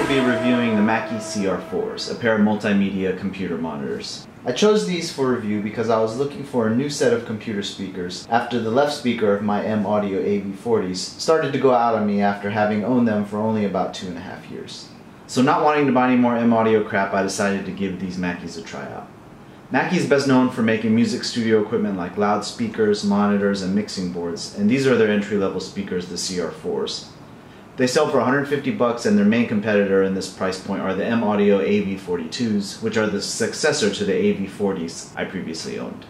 be reviewing the Mackie CR4s, a pair of multimedia computer monitors. I chose these for review because I was looking for a new set of computer speakers after the left speaker of my maudio AV40s started to go out on me after having owned them for only about 2.5 years. So not wanting to buy any more maudio crap, I decided to give these Mackies a try out. Mackie is best known for making music studio equipment like loudspeakers, monitors, and mixing boards, and these are their entry-level speakers, the CR4s. They sell for $150 and their main competitor in this price point are the maudio AV42s, which are the successor to the AV40s I previously owned.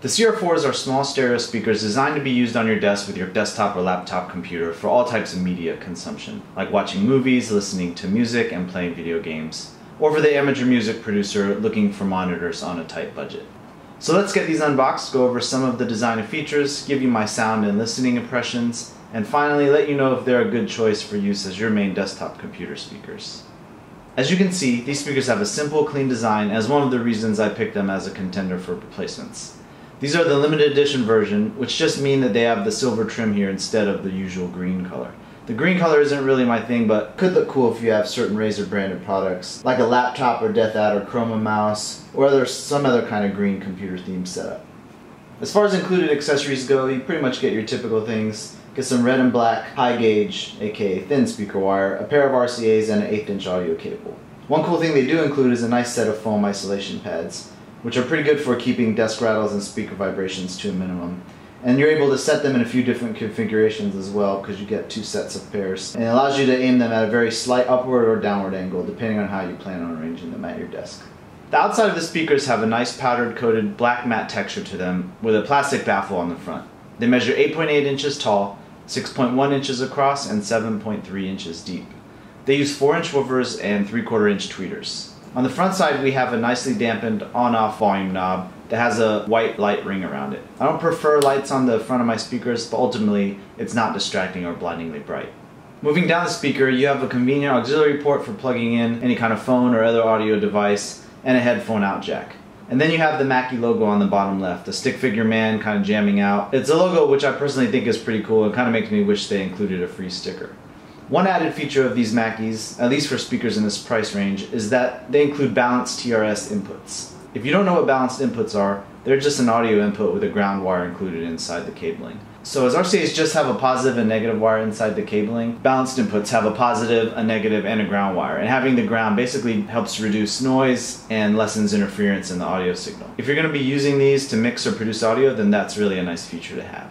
The CR4s are small stereo speakers designed to be used on your desk with your desktop or laptop computer for all types of media consumption, like watching movies, listening to music, and playing video games, or for the amateur music producer looking for monitors on a tight budget. So let's get these unboxed, go over some of the design and features, give you my sound and listening impressions, and finally let you know if they're a good choice for use as your main desktop computer speakers. As you can see, these speakers have a simple, clean design as one of the reasons I picked them as a contender for replacements. These are the limited edition version, which just mean that they have the silver trim here instead of the usual green color. The green color isn't really my thing, but could look cool if you have certain Razer branded products, like a laptop or Death Adder Chroma mouse, or there's some other kind of green computer theme setup. As far as included accessories go, you pretty much get your typical things. Get some red and black high gauge, aka thin speaker wire, a pair of RCAs, and an 1/8" audio cable. One cool thing they do include is a nice set of foam isolation pads, which are pretty good for keeping desk rattles and speaker vibrations to a minimum. And you're able to set them in a few different configurations as well, because you get 2 sets of pairs. And it allows you to aim them at a very slight upward or downward angle, depending on how you plan on arranging them at your desk. The outside of the speakers have a nice powdered coated black matte texture to them, with a plastic baffle on the front. They measure 8.8 inches tall, 6.1 inches across, and 7.3 inches deep. They use 4-inch woofers and 3/4 inch tweeters. On the front side we have a nicely dampened on-off volume knob that has a white light ring around it. I don't prefer lights on the front of my speakers, but ultimately it's not distracting or blindingly bright. Moving down the speaker, you have a convenient auxiliary port for plugging in any kind of phone or other audio device, and a headphone out jack. And then you have the Mackie logo on the bottom left, a stick figure man kind of jamming out. It's a logo which I personally think is pretty cool and kind of makes me wish they included a free sticker. One added feature of these Mackies, at least for speakers in this price range, is that they include balanced Trs Inputs. If you don't know what balanced inputs are, they're just an audio input with a ground wire included inside the cabling. So as RCAs just have a positive and negative wire inside the cabling, balanced inputs have a positive, a negative, and a ground wire. And having the ground basically helps reduce noise and lessens interference in the audio signal. If you're going to be using these to mix or produce audio, then that's really a nice feature to have.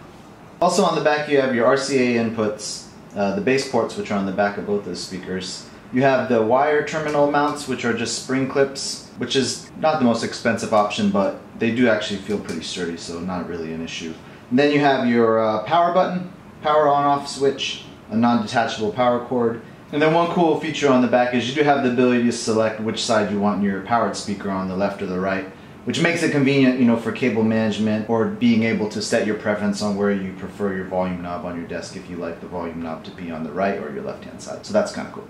Also on the back you have your RCA inputs, the base ports, which are on the back of both of the speakers. You have the wire terminal mounts, which are just spring clips, which is not the most expensive option, but they do actually feel pretty sturdy, so not really an issue. And then you have your power button, power on-off switch, a non-detachable power cord, and then one cool feature on the back is you do have the ability to select which side you want your powered speaker on, the left or the right, which makes it convenient, for cable management or being able to set your preference on where you prefer your volume knob on your desk if you like the volume knob to be on the right or your left-hand side. So that's kind of cool.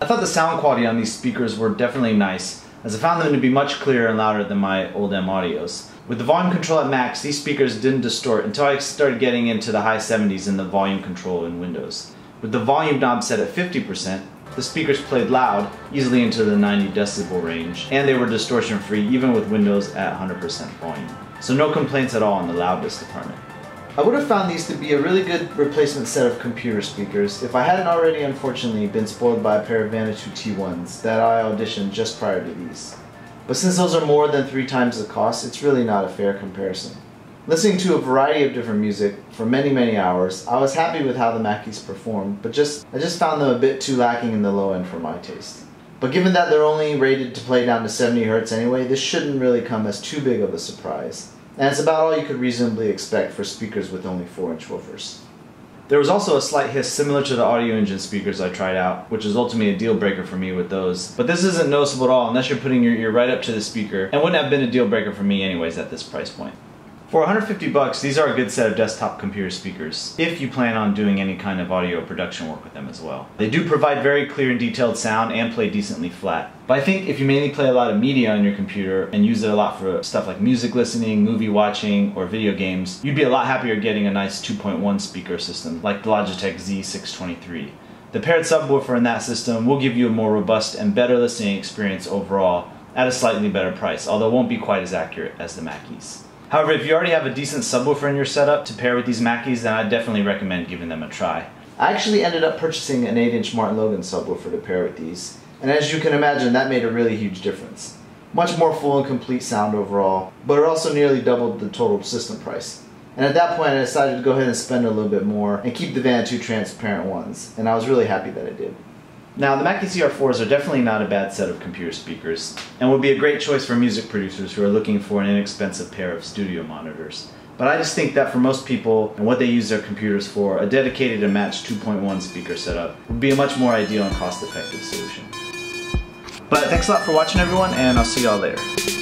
I thought the sound quality on these speakers were definitely nice, as I found them to be much clearer and louder than my old maudios. With the volume control at max, these speakers didn't distort until I started getting into the high 70s in the volume control in Windows. With the volume knob set at 50%, the speakers played loud, easily into the 90 decibel range, and they were distortion free even with Windows at 100% volume. So no complaints at all in the loudness department. I would have found these to be a really good replacement set of computer speakers if I hadn't already unfortunately been spoiled by a pair of Vantage T1s that I auditioned just prior to these. But since those are more than 3 times the cost, it's really not a fair comparison. Listening to a variety of different music for many hours, I was happy with how the Mackies performed, but I just found them a bit too lacking in the low end for my taste. But given that they're only rated to play down to 70 Hz anyway, this shouldn't really come as too big of a surprise. And it's about all you could reasonably expect for speakers with only 4-inch woofers. There was also a slight hiss similar to the Audio Engine speakers I tried out, which is ultimately a deal breaker for me with those. But this isn't noticeable at all unless you're putting your ear right up to the speaker, and wouldn't have been a deal breaker for me anyways at this price point. For $150, these are a good set of desktop computer speakers, if you plan on doing any kind of audio production work with them as well. They do provide very clear and detailed sound and play decently flat. But I think if you mainly play a lot of media on your computer and use it a lot for stuff like music listening, movie watching, or video games, you'd be a lot happier getting a nice 2.1 speaker system like the Logitech Z623. The paired subwoofer in that system will give you a more robust and better listening experience overall at a slightly better price, although it won't be quite as accurate as the Mackies. However, if you already have a decent subwoofer in your setup to pair with these Mackies, then I'd definitely recommend giving them a try. I actually ended up purchasing an 8-inch Martin Logan subwoofer to pair with these, and as you can imagine, that made a really huge difference. Much more full and complete sound overall, but it also nearly doubled the total system price. And at that point I decided to go ahead and spend a little bit more and keep the Van 2 transparent ones, and I was really happy that I did. Now, the Mackie CR4s are definitely not a bad set of computer speakers, and would be a great choice for music producers who are looking for an inexpensive pair of studio monitors. But I just think that for most people, and what they use their computers for, a dedicated and matched 2.1 speaker setup would be a much more ideal and cost-effective solution. But thanks a lot for watching, everyone, and I'll see y'all later.